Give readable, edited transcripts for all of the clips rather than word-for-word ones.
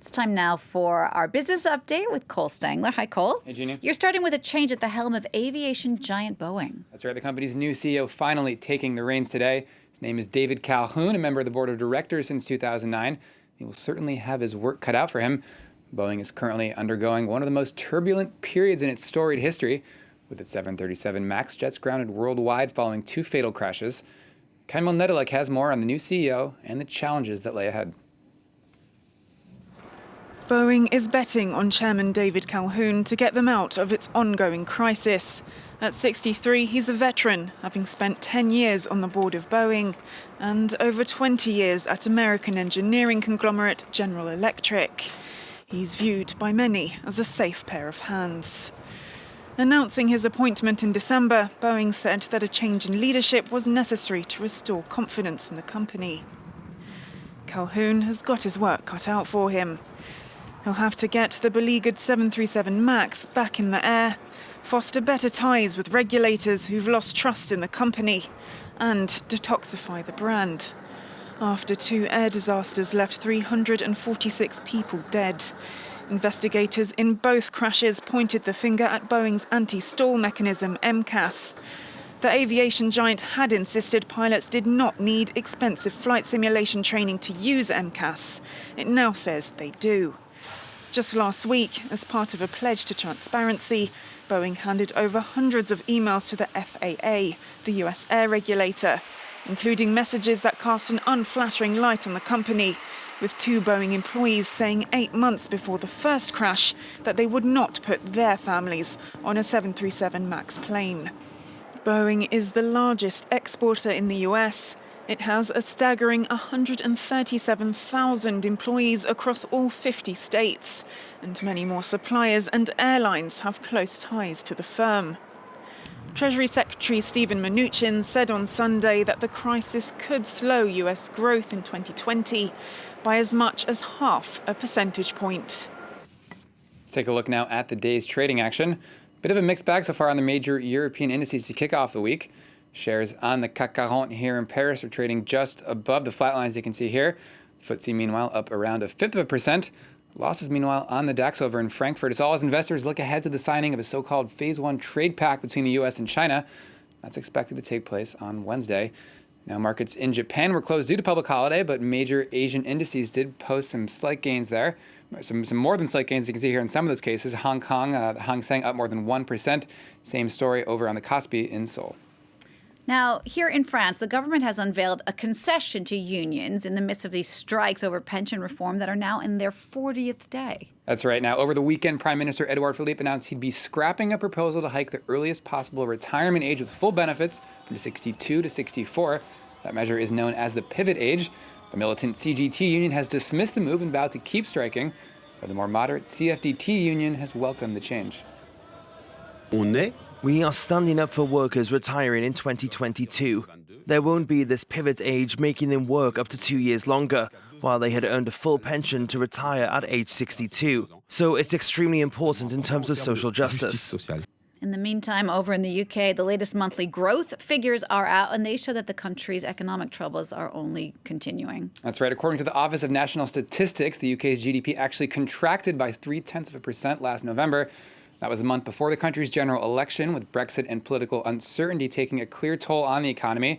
It's time now for our business update with Cole Stangler. Hi, Cole. Hey, Jeannie. You're starting with a change at the helm of aviation giant Boeing. That's right. The company's new CEO finally taking the reins today. His name is David Calhoun, a member of the board of directors since 2009. He will certainly have his work cut out for him. Boeing is currently undergoing one of the most turbulent periods in its storied history, with its 737 MAX jets grounded worldwide following 2 fatal crashes. Kaimon Nedelec has more on the new CEO and the challenges that lay ahead. Boeing is betting on Chairman David Calhoun to get them out of its ongoing crisis. At 63, he's a veteran, having spent 10 years on the board of Boeing and over 20 years at American engineering conglomerate General Electric. He's viewed by many as a safe pair of hands. Announcing his appointment in December, Boeing said that a change in leadership was necessary to restore confidence in the company. Calhoun has got his work cut out for him. He'll have to get the beleaguered 737 MAX back in the air, foster better ties with regulators who've lost trust in the company, and detoxify the brand. After 2 air disasters left 346 people dead. Investigators in both crashes pointed the finger at Boeing's anti-stall mechanism, MCAS. The aviation giant had insisted pilots did not need expensive flight simulation training to use MCAS. It now says they do. Just last week, as part of a pledge to transparency, Boeing handed over hundreds of emails to the FAA, the US air regulator, including messages that cast an unflattering light on the company, with 2 Boeing employees saying 8 months before the first crash that they would not put their families on a 737 MAX plane. Boeing is the largest exporter in the US. It has a staggering 137,000 employees across all 50 states, and many more suppliers and airlines have close ties to the firm. Treasury Secretary Steven Mnuchin said on Sunday that the crisis could slow US growth in 2020 by as much as half a percentage point. Let's take a look now at the day's trading action. Bit of a mixed bag so far on the major European indices to kick off the week. Shares on the CAC 40 here in Paris are trading just above the flat lines you can see here. FTSE, meanwhile, up around 0.5%. Losses, meanwhile, on the DAX over in Frankfurt. It's all as investors look ahead to the signing of a so-called Phase 1 trade pact between the U.S. and China. That's expected to take place on Wednesday. Now, markets in Japan were closed due to public holiday, but major Asian indices did post some slight gains there. Some more than slight gains you can see here in some of those cases. Hong Kong, the Hang Seng up more than 1%. Same story over on the Kospi in Seoul. Now, here in France, the government has unveiled a concession to unions in the midst of these strikes over pension reform that are now in their 40th day. That's right. Now, over the weekend, Prime Minister Edouard Philippe announced he'd be scrapping a proposal to hike the earliest possible retirement age with full benefits from 62 to 64. That measure is known as the pivot age. The militant CGT union has dismissed the move and vowed to keep striking, but the more moderate CFDT union has welcomed the change. We are standing up for workers retiring in 2022. There won't be this pivot age making them work up to 2 years longer, while they had earned a full pension to retire at age 62. So it's extremely important in terms of social justice. In the meantime, over in the UK, the latest monthly growth figures are out, and they show that the country's economic troubles are only continuing. That's right. According to the Office of National Statistics, the UK's GDP actually contracted by 0.3% last November. That was a month before the country's general election, with Brexit and political uncertainty taking a clear toll on the economy.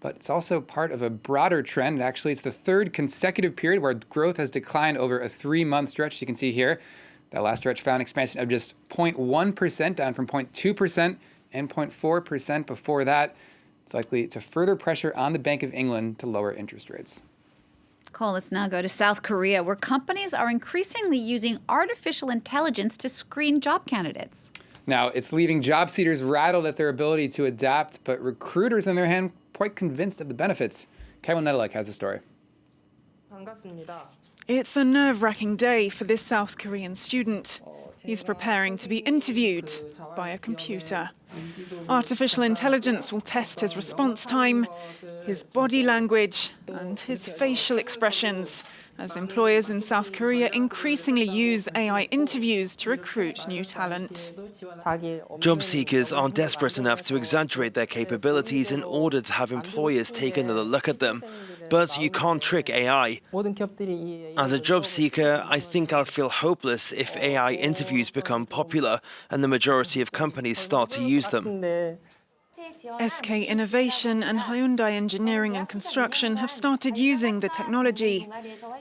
But it's also part of a broader trend. Actually, it's the 3rd consecutive period where growth has declined over a 3-month stretch. You can see here, that last stretch found expansion of just 0.1%, down from 0.2% and 0.4% before that. It's likely to further pressure on the Bank of England to lower interest rates. Cole, let's now go to South Korea, where companies are increasingly using artificial intelligence to screen job candidates. Now, it's leaving job seekers rattled at their ability to adapt, but recruiters, on their hand, quite convinced of the benefits. Kaimon Nedelec has the story. It's a nerve-wracking day for this South Korean student. He's preparing to be interviewed by a computer. Artificial intelligence will test his response time, his body language, and his facial expressions, as employers in South Korea increasingly use AI interviews to recruit new talent. Job seekers are desperate enough to exaggerate their capabilities in order to have employers take another look at them. But you can't trick AI. As a job seeker, I think I'll feel hopeless if AI interviews become popular and the majority of companies start to use them. SK Innovation and Hyundai Engineering and Construction have started using the technology.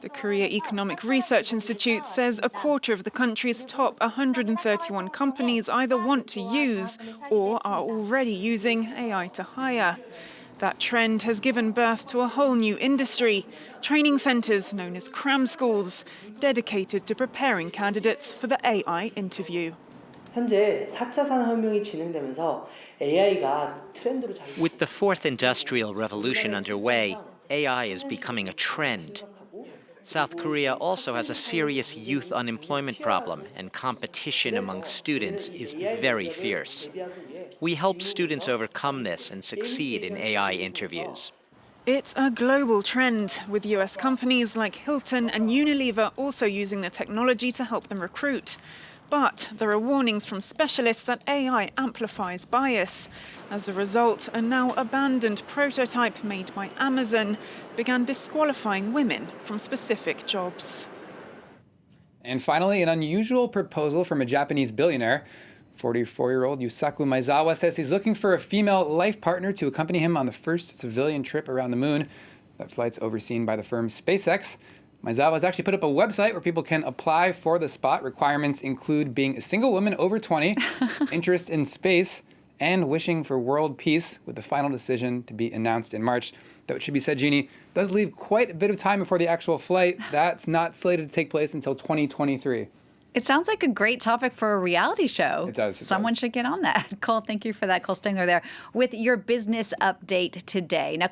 The Korea Economic Research Institute says a quarter of the country's top 131 companies either want to use or are already using AI to hire. That trend has given birth to a whole new industry, training centres known as cram schools, dedicated to preparing candidates for the AI interview. 현재 4차 산업혁명이 진행되면서 AI가 트렌드로 자리. With the fourth industrial revolution underway, AI is becoming a trend. South Korea also has a serious youth unemployment problem, and competition among students is very fierce. We help students overcome this and succeed in AI interviews. It's a global trend, with US companies like Hilton and Unilever also using the technology to help them recruit. But there are warnings from specialists that AI amplifies bias. As a result, a now abandoned prototype made by Amazon began disqualifying women from specific jobs. And finally, an unusual proposal from a Japanese billionaire. 44-year-old Yusaku Maezawa says he's looking for a female life partner to accompany him on the first civilian trip around the moon. That flight's overseen by the firm SpaceX. Maezawa has actually put up a website where people can apply for the spot. Requirements include being a single woman over 20, interest in space, and wishing for world peace, with the final decision to be announced in March. Though it should be said, Jeannie, does leave quite a bit of time before the actual flight. That's not slated to take place until 2023. It sounds like a great topic for a reality show. It does. Someone should get on that. Cole, thank you for that. Cole Stingler there with your business update today. Now,